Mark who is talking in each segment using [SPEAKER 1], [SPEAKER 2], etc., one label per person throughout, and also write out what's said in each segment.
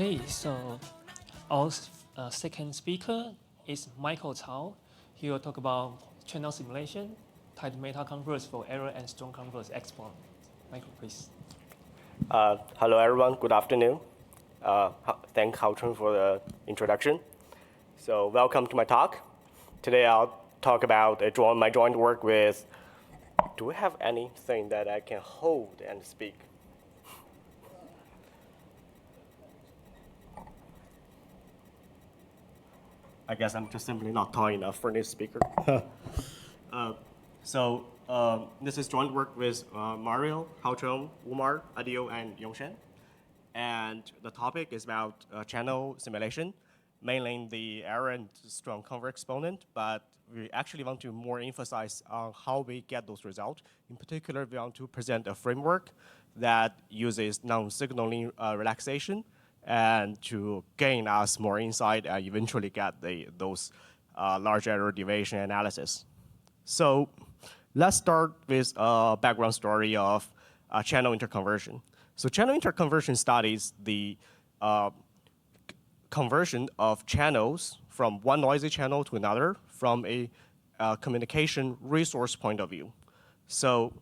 [SPEAKER 1] Okay, so our second speaker is Michael Cao. He will talk about channel simulation, tight meta converse for error and strong converse exponent. Michael, please.
[SPEAKER 2] Hello, everyone. Good afternoon. Thank Hao-Chung for the introduction. So welcome to my talk. Today I'll talk about my joint work with. Do we have anything that I can hold and speak? I guess I'm just simply not tall enough for this speaker. This is joint work with Mario, Hao-Chung, Omar, Aadil, and Yongsheng. And the topic is about channel simulation, mainly the error and strong converse exponent, but we actually want to more emphasize on how we get those results. In particular, we want to present a framework that uses non-signaling relaxation and to gain us more insight and eventually get those large error deviation analysis. So let's start with a background story of channel interconversion. So channel interconversion studies the conversion of channels from one noisy channel to another from a communication resource point of view. So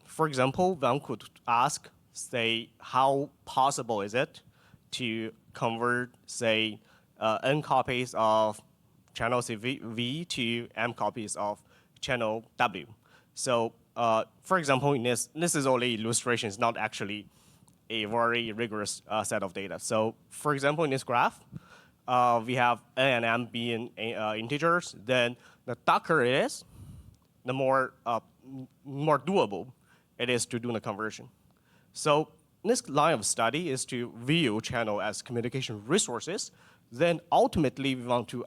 [SPEAKER 2] for example, one could ask, say, how possible is it to convert, say, n copies of channel V to m copies of channel W. So for example, in this is only illustration. It's not actually a very rigorous set of data. So for example, in this graph, we have n and m being integers. Then the darker it is, the more doable it is to do the conversion. So this line of study is to view channel as communication resources. Then ultimately, we want to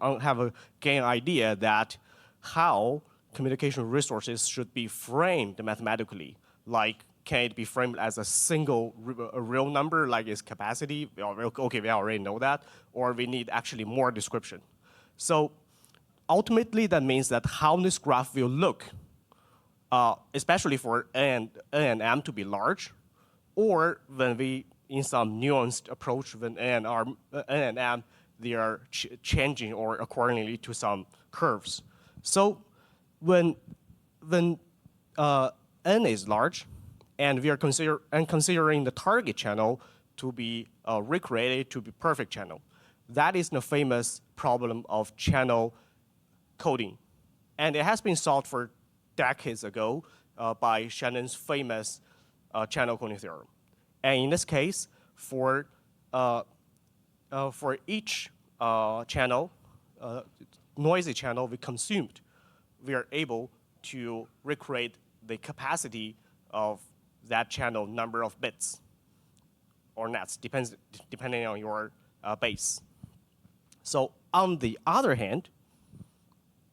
[SPEAKER 2] gain an idea that how communication resources should be framed mathematically. Like, can it be framed as a single real number, like its capacity? Okay, we already know that. Or we need actually more description. So ultimately, that means that how this graph will look, especially for n and m to be large, or when we, in some nuanced approach, when n and m, they are changing or accordingly to some curves. So when n is large, and we are considering the target channel to be recreated to be perfect channel, that is the famous problem of channel coding. And it has been solved for decades ago by Shannon's famous channel coding theorem. And in this case, for each channel, noisy channel we consumed, we are able to recreate the capacity of that channel number of bits or nets, depending on your base. So on the other hand,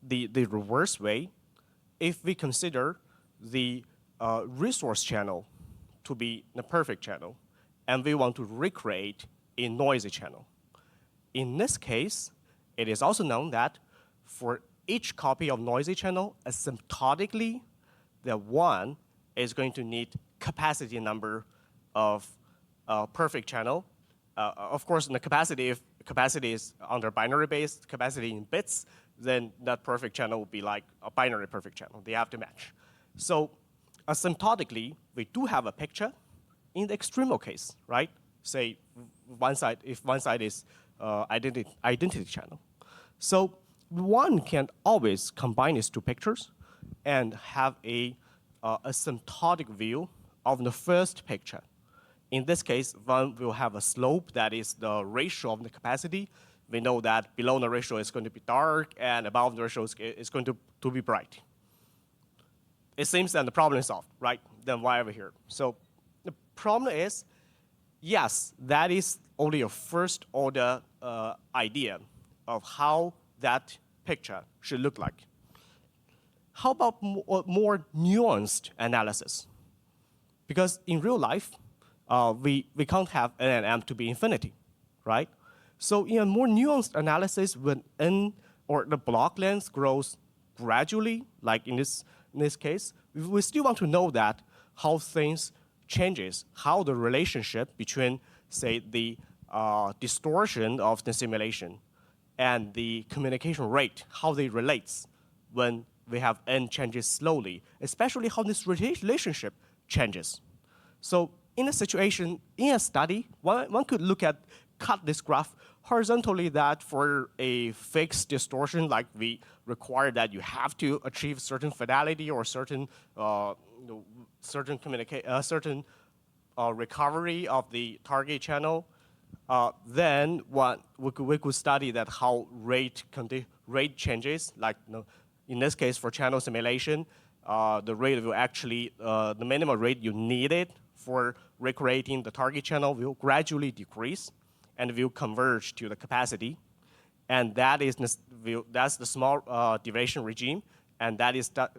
[SPEAKER 2] the reverse way, if we consider the resource channel to be the perfect channel, and we want to recreate a noisy channel. In this case, it is also known that for each copy of noisy channel, asymptotically, the one is going to need capacity number of perfect channel. Of course, in the capacity, if capacity is under binary based, capacity in bits, then that perfect channel will be like a binary perfect channel. They have to match. So asymptotically, we do have a picture in the extremal case, right? Say if one side is identity channel. So one can always combine these two pictures and have a asymptotic view of the first picture. In this case, one will have a slope that is the ratio of the capacity. We know that below the ratio is going to be dark, and above the ratio is going to be bright. It seems that the problem is solved, right? Then why over here? So the problem is, yes, that is only a first order idea of how that picture should look like. How about more nuanced analysis? Because in real life, we can't have n and m to be infinity, right? So in a more nuanced analysis, when n or the block length grows gradually, like in this case, we still want to know that how things changes, how the relationship between, say, the distortion of the simulation and the communication rate, how they relate when we have n changes slowly, especially how this relationship changes. So in a situation, in a study, one could cut this graph horizontally, that for a fixed distortion, like we require that you have to achieve certain fidelity or certain recovery of the target channel, then we could study that how rate changes. Like in this case, for channel simulation, the rate will actually, the minimum rate you needed for recreating the target channel will gradually decrease and will converge to the capacity. And that's the small deviation regime, and that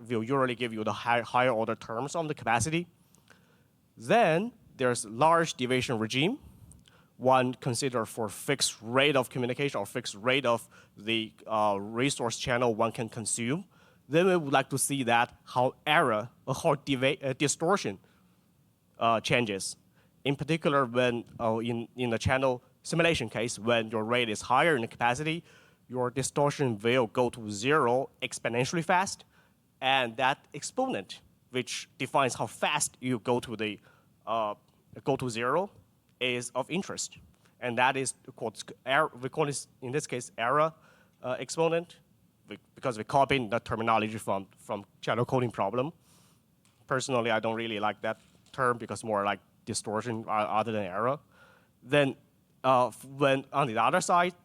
[SPEAKER 2] will usually give you the higher order terms on the capacity. Then there's large deviation regime. One consider for fixed rate of communication or fixed rate of the resource channel one can consume. Then we would like to see that how error or how distortion changes. In particular, when in the channel simulation case, when your rate is higher in the capacity, your distortion will go to 0 exponentially fast, and that exponent, which defines how fast you go to 0, is of interest, and that is called we call this in this case error exponent, because we copied the terminology from channel coding problem. Personally, I don't really like that term because more like distortion other than error. Then when on the other side,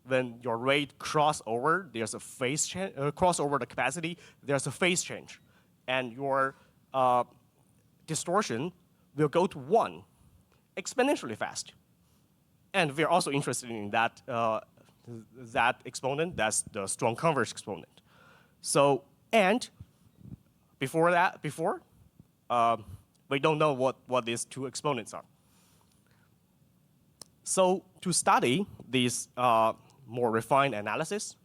[SPEAKER 2] when your rate cross over, there's a phase change, cross over the capacity, there's a phase change, and your distortion will go to 1 exponentially fast. And we're also interested in that that exponent, that's the strong converse exponent. So, and before we don't know what these two exponents are. So to study these more refined analysis,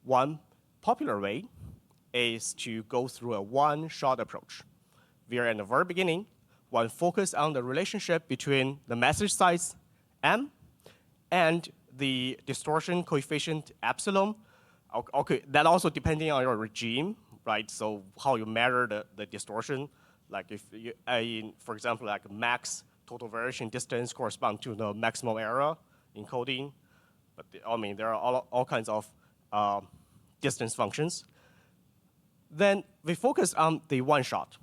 [SPEAKER 2] one popular way is to go through a one-shot approach. Where in the very beginning, one focus on the relationship between the message size m and the distortion coefficient epsilon. Okay, that also depending on your regime, right? So how you measure the distortion, like if you, for example, like max total variation distance correspond to the maximum error encoding. But I mean, there are all kinds of distance functions. Then we focus on the one shot.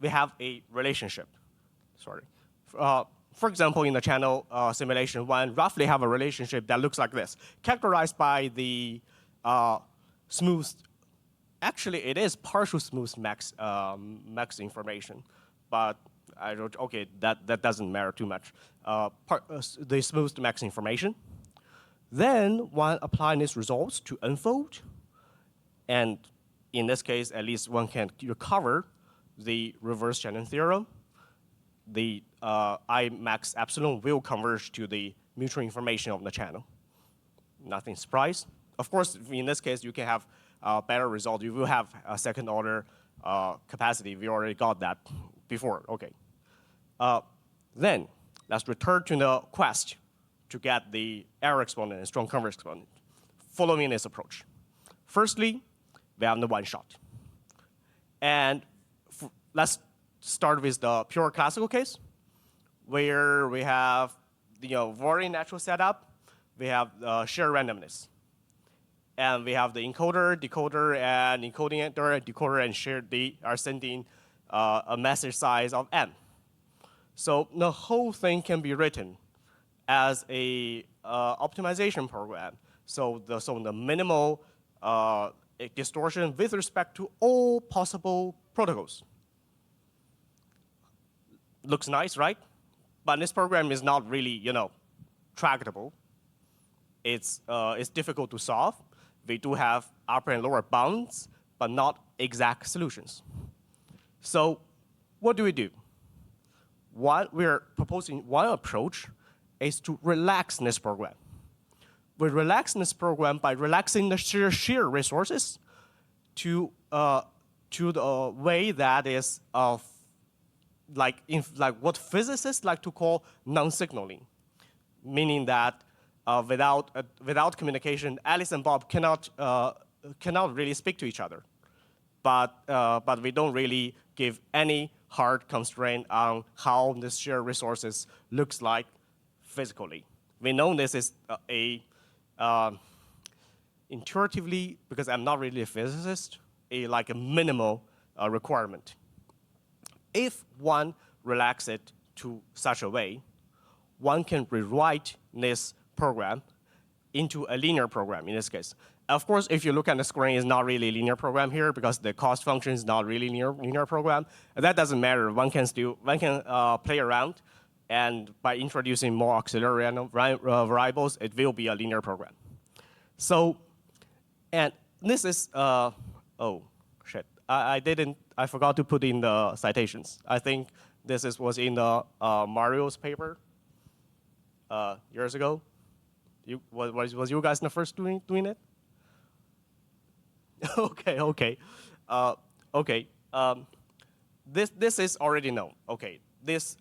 [SPEAKER 2] We have a relationship. Sorry. For example, in the channel simulation, one roughly have a relationship that looks like this, characterized by the smooth. Actually, it is partial smooth max information, but I wrote, okay, that doesn't matter too much. The smooth max information. Then one apply these results to unfold, and in this case, at least one can recover the reverse Chern theorem. The I max epsilon will converge to the mutual information of the channel. Nothing surprise. Of course, in this case, you can have a better result. You will have a second order capacity. We already got that before. Okay. Then let's return to the quest to get the error exponent and strong converse exponent, following this approach. Firstly, we have the one shot. And let's start with the pure classical case, where we have the very natural setup. We have shear randomness. And we have the encoder, decoder, and encoding enter, and decoder and share D are sending a message size of m. So the whole thing can be written as a optimization program. So the minimal distortion with respect to all possible protocols. Looks nice, right? But this program is not really, tractable. It's difficult to solve. We do have upper and lower bounds, but not exact solutions. So what do we do? What we're proposing, one approach is to relax this program. We relax this program by relaxing the shear resources to the way that is like what physicists like to call non-signaling. meaning that without communication, Alice and Bob cannot really speak to each other. But we don't really give any hard constraint on how this shared resources looks like physically. We know this is intuitively, because I'm not really a physicist, like a minimal requirement. If one relaxes it to such a way, one can rewrite this program into a linear program in this case. Of course, if you look at the screen, it's not really a linear program here because the cost function is not really linear program. That doesn't matter. One can play around, and by introducing more auxiliary variables, it will be a linear program. So, and this is oh shit, I forgot to put in the citations. I think was in the Mario's paper years ago. Was you guys the first doing it? Okay. This is already known. Okay, this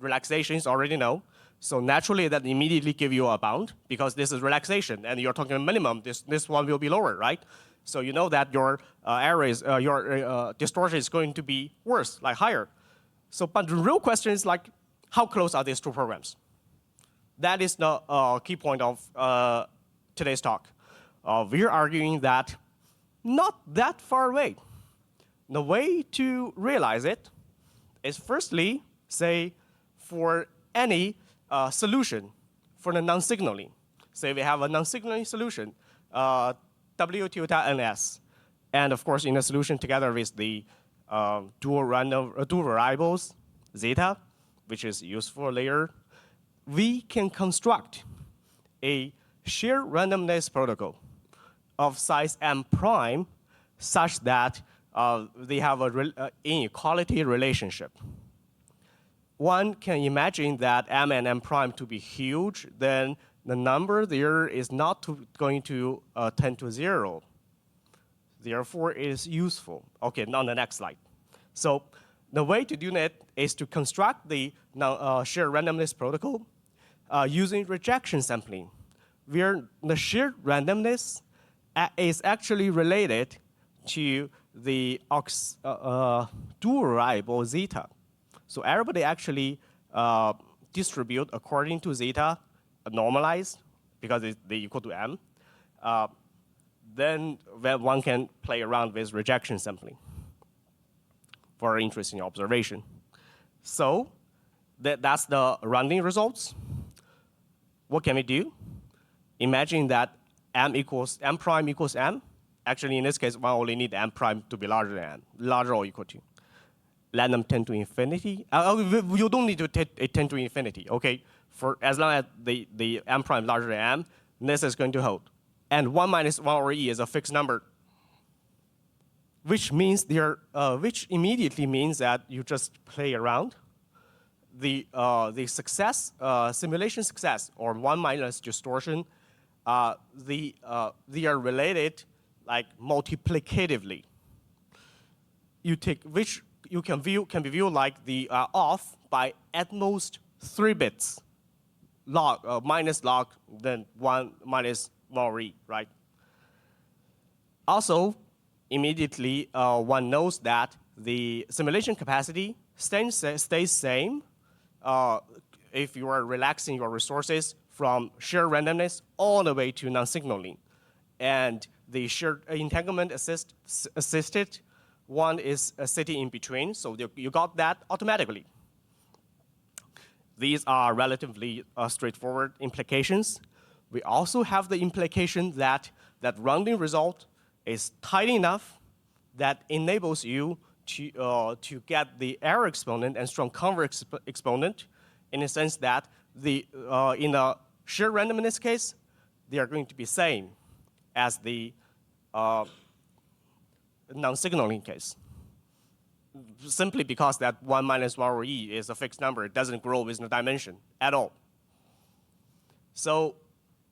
[SPEAKER 2] relaxation is already known. So naturally, that immediately give you a bound because this is relaxation, and you're talking minimum. This one will be lower, right? So you know that your your distortion is going to be worse, like higher. So, but the real question is like, how close are these two programs? That is the key point of today's talk. We're arguing that not that far away. The way to realize it is firstly, say, for any solution for the non-signaling. Say we have a non-signaling solution, W tilde NS. And of course, in a solution together with the dual variables, zeta, which is useful layer, we can construct a shared randomness protocol of size m prime such that they have an inequality relationship. One can imagine that m and m prime to be huge, then the number there is not going to tend to 0. Therefore, it is useful. Okay, now the next slide. So the way to do that is to construct the shared randomness protocol using rejection sampling, where the shared randomness is actually related to the dual variable zeta. So everybody actually distribute according to zeta, normalized, because they equal to m. Then one can play around with rejection sampling for interesting observation. So that's the rounding results. What can we do? Imagine that m prime equals m. Actually, in this case, one only need m prime to be larger than m, larger or equal to. Let them tend to infinity. You don't need to tend to infinity, okay? For as long as the m prime larger than m, this is going to hold. And 1 minus 1 over e is a fixed number, which means which immediately means that you just play around. The success, simulation success, or 1 minus distortion, they are related like multiplicatively. You take which you can be viewed like the off by at most 3 bits, log minus log, then 1 minus 1 over e, right? Also, immediately one knows that the simulation capacity stays same if you are relaxing your resources from sheer randomness all the way to non-signaling. And the shared entanglement assisted one is sitting in between, so you got that automatically. These are relatively straightforward implications. We also have the implication that that rounding result is tight enough that enables you to get the error exponent and strong converse exponent, in the sense that in the sheer randomness case, they are going to be same as the non-signaling case. Simply because that 1 minus 1 over e is a fixed number. It doesn't grow with the dimension at all. So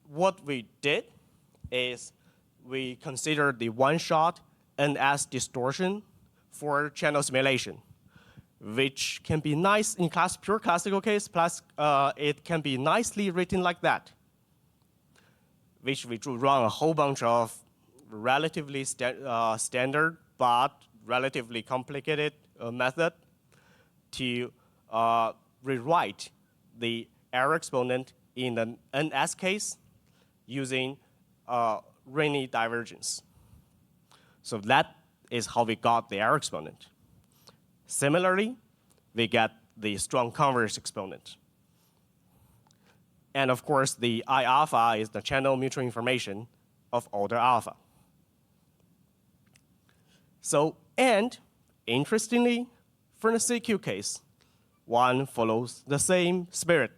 [SPEAKER 2] what we did is we considered the one-shot NS distortion for channel simulation. which can be nice in pure classical case, plus it can be nicely written like that, which we run a whole bunch of relatively standard but relatively complicated method to rewrite the error exponent in an NS case using Rayleigh divergence. So that is how we got the error exponent. Similarly, we get the strong converse exponent. And of course, the I alpha is the channel mutual information of order alpha. So, and interestingly, for the CQ case, one follows the same spirit.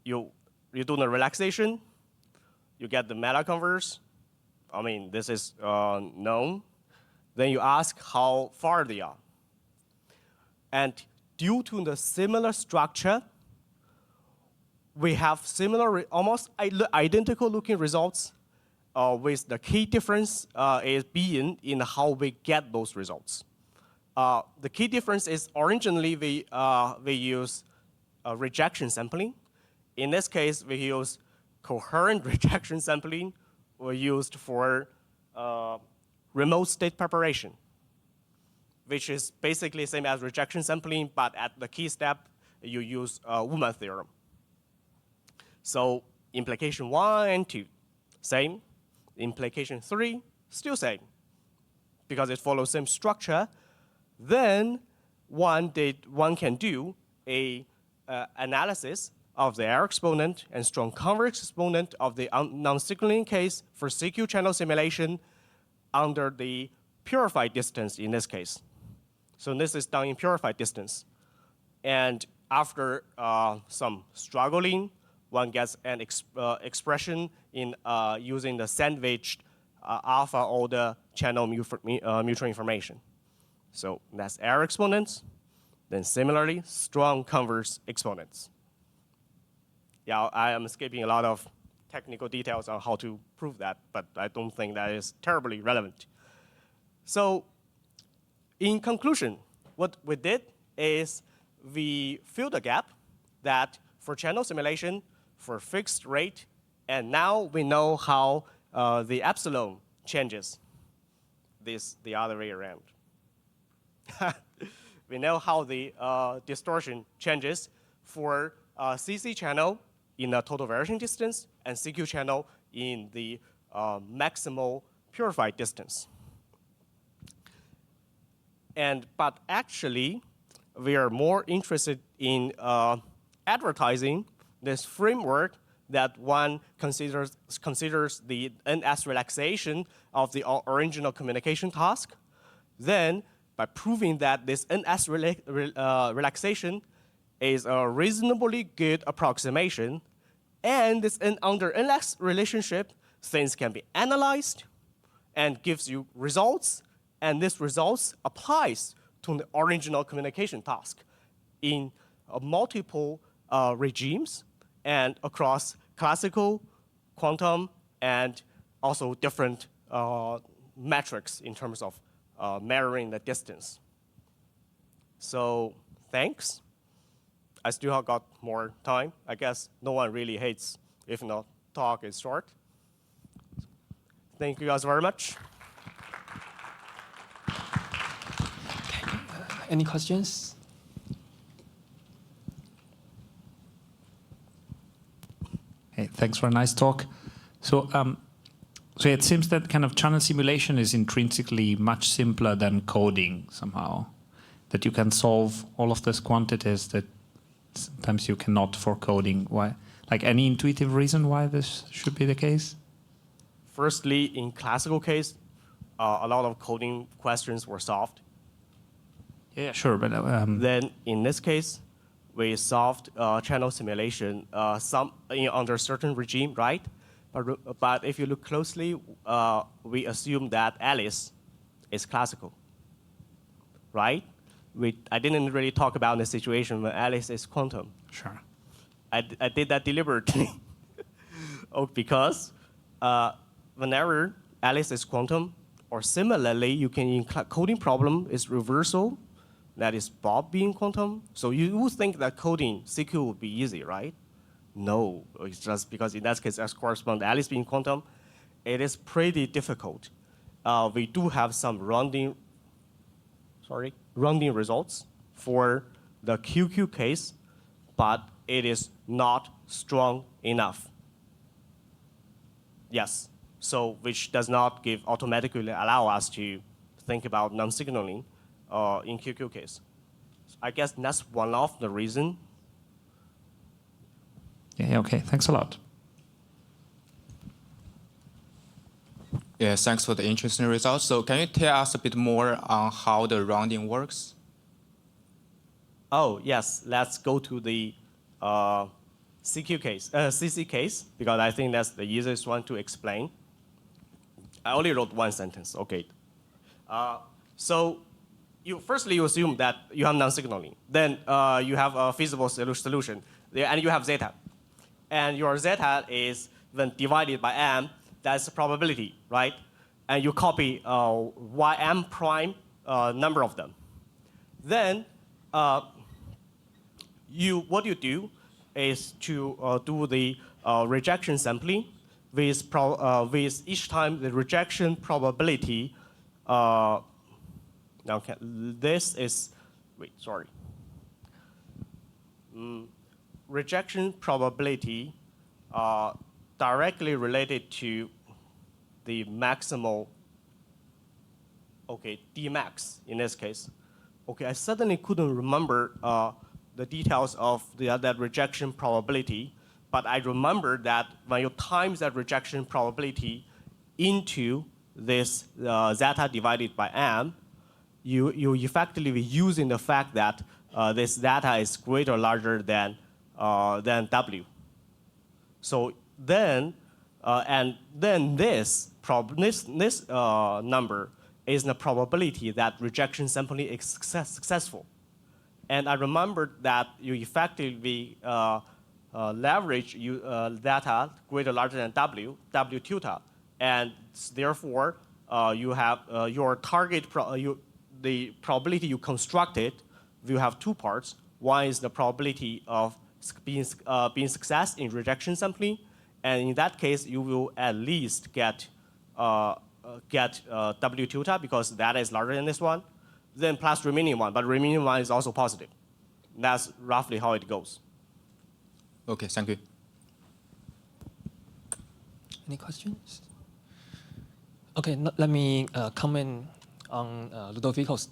[SPEAKER 2] You do the relaxation, you get the meta converse. I mean, this is known. Then you ask how far they are. And due to the similar structure, we have similar, almost identical looking results with the key difference is being in how we get those results. The key difference is originally we use rejection sampling. In this case, we use coherent rejection sampling were used for remote state preparation, which is basically the same as rejection sampling, but at the key step, you use Ullmann theorem. So implication 1 and 2, same. Implication 3, still same, because it follows same structure. Then one can do a analysis of the error exponent and strong converse exponent of the non-signaling case for CQ channel simulation under the purified distance in this case. So this is done in purified distance. And after some struggling, one gets an expression in using the sandwiched alpha order channel mutual information. So that's error exponents. Then similarly, strong converse exponents. Yeah, I am skipping a lot of technical details on how to prove that, but I don't think that is terribly relevant. So in conclusion, what we did is we filled the gap that for channel simulation, for fixed rate, and now we know how the epsilon changes. This the other way around. We know how the distortion changes for CC channel in the total variation distance and CQ channel in the maximal purified distance. But actually, we are more interested in advertising this framework that one considers the NS relaxation of the original communication task. Then, by proving that this NS relaxation is a reasonably good approximation, and this under NS relationship, things can be analyzed and gives you results, and this results applies to the original communication task in multiple regimes and across classical, quantum, and also different metrics in terms of measuring the distance. So thanks. I still have got more time. I guess no one really hates if the talk is short. Thank you guys very much.
[SPEAKER 1] Any questions?
[SPEAKER 3] Hey, thanks for a nice talk. So it seems that kind of channel simulation is intrinsically much simpler than coding somehow, that you can solve all of these quantities that sometimes you cannot for coding. Why? Like any intuitive reason why this should be the case?
[SPEAKER 2] Firstly, in classical case, a lot of coding questions were solved.
[SPEAKER 3] Yeah, sure, but
[SPEAKER 2] Then in this case, we solved channel simulation under a certain regime, right? But if you look closely, we assume that Alice is classical, right? I didn't really talk about the situation when Alice is quantum.
[SPEAKER 3] Sure.
[SPEAKER 2] I did that deliberately. Because whenever Alice is quantum, or similarly, you can in coding problem is reversal, that is Bob being quantum. So you would think that coding CQ would be easy, right? No, it's just because in that case, X corresponds to Alice being quantum. It is pretty difficult. We do have some rounding results for the QQ case, but it is not strong enough. Yes, so which does not automatically allow us to think about non-signaling in QQ case. I guess that's one of the reasons.
[SPEAKER 3] Yeah, okay, thanks a lot.
[SPEAKER 4] Yeah, thanks for the interesting results. So can you tell us a bit more on how the rounding works?
[SPEAKER 2] Oh, yes, let's go to the CQ case, CC case, because I think that's the easiest one to explain. I only wrote one sentence, okay. So firstly, you assume that you have non-signaling. Then you have a feasible solution, and you have zeta. And your zeta is when divided by m, that's the probability, right? And you copy ym prime number of them. Then what you do is to do the rejection sampling with each time the rejection probability. Now this is rejection probability directly related to the maximal, Dmax in this case. Okay, I suddenly couldn't remember the details of that rejection probability, but I remember that when you times that rejection probability into this zeta divided by m, you effectively using the fact that this zeta is greater or larger than w. So then, this number is the probability that rejection sampling is successful. And I remembered that you effectively leverage data greater or larger than w tilde, and therefore you have your target, the probability you constructed will have two parts. One is the probability of being success in rejection sampling, and in that case you will at least get w tilde because that is larger than this one, then plus remaining one, but remaining one is also positive. That's roughly how it goes.
[SPEAKER 4] Okay, thank you.
[SPEAKER 1] Any questions? Okay, let me comment on Ludovico's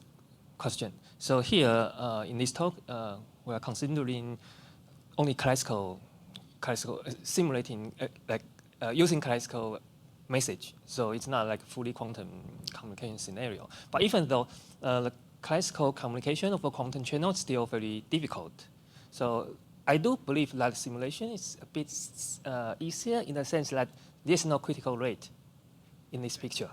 [SPEAKER 1] question. So here in this talk, we are considering only classical simulating, using classical message. So it's not like fully quantum communication scenario. But even though the classical communication of a quantum channel is still very difficult. So I do believe that simulation is a bit easier in the sense that there's no critical rate in this picture.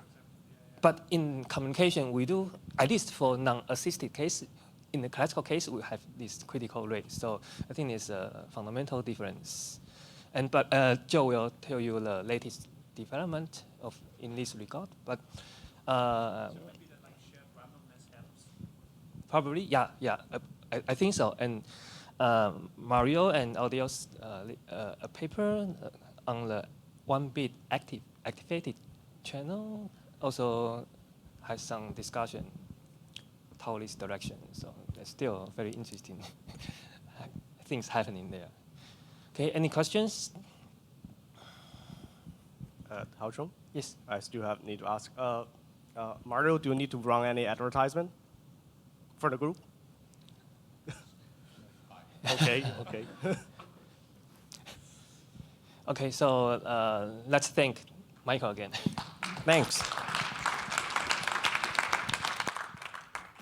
[SPEAKER 1] But in communication, we do, at least for non-assisted case, in the classical case, we have this critical rate. So I think it's a fundamental difference. But Joe will tell you the latest development in this regard. But probably, yeah. I think so. And Mario and Aadil's a paper on the 1-bit activated channel also has some discussion toward this direction. So there's still very interesting things happening there. Okay, any questions?
[SPEAKER 2] Hao-Chung?
[SPEAKER 1] Yes.
[SPEAKER 2] I still need to ask. Mario, do you need to run any advertisement for the group? Okay.
[SPEAKER 1] Okay, so let's thank Michael again.
[SPEAKER 2] Thanks.